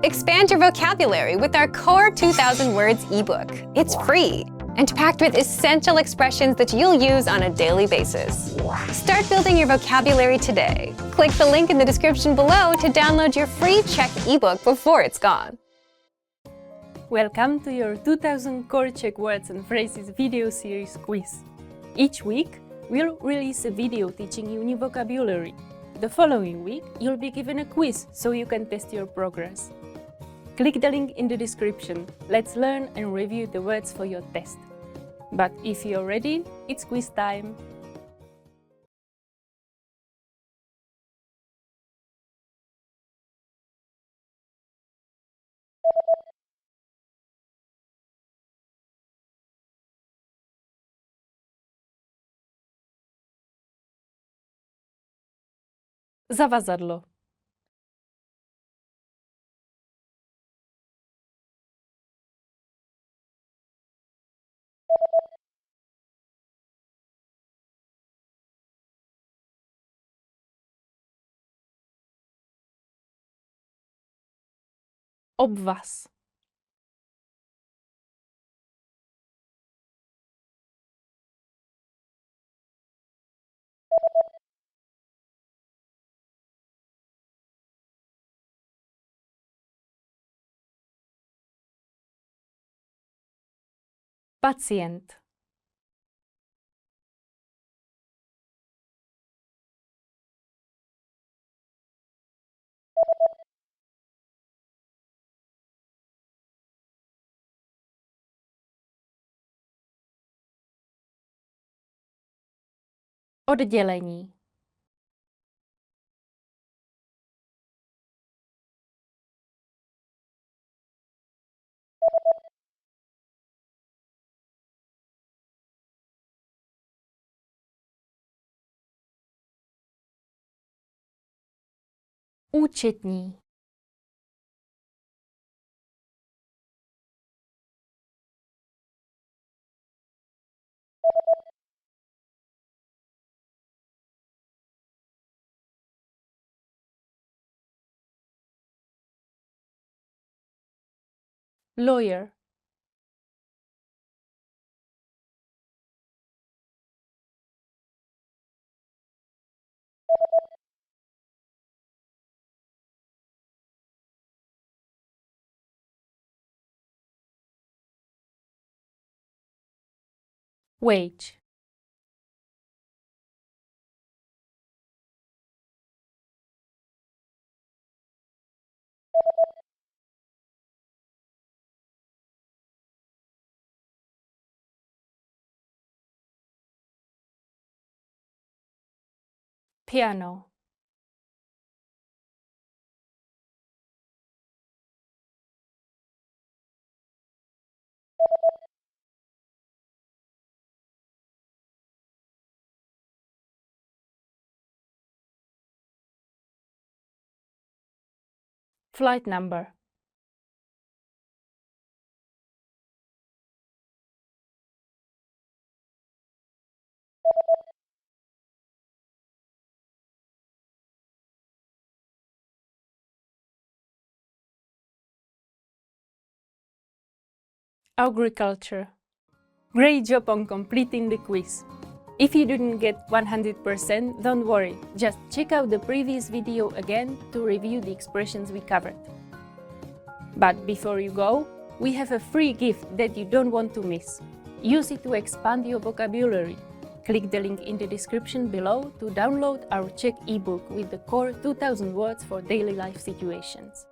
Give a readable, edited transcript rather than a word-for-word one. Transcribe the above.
Expand your vocabulary with our Core 2000 Words ebook. It's free and packed with essential expressions that you'll use on a daily basis. Start building your vocabulary today. Click the link in the description below to download your free Czech ebook before it's gone. Welcome to your 2000 Core Czech Words and Phrases video series quiz. Each week, we'll release a video teaching you new vocabulary. The following week, you'll be given a quiz so you can test your progress. Click the link in the description. Let's learn and review the words for your test. But if you're ready, it's quiz time! Zavazadlo. Obvaz. Pacient. Oddělení. Účetní. Lawyer. Wage. Piano. Flight number. Agriculture. Great job on completing the quiz. If you didn't get 100%, don't worry, just check out the previous video again to review the expressions we covered. But before you go, we have a free gift that you don't want to miss. Use it to expand your vocabulary. Click the link in the description below to download our Czech ebook with the core 2000 words for daily life situations.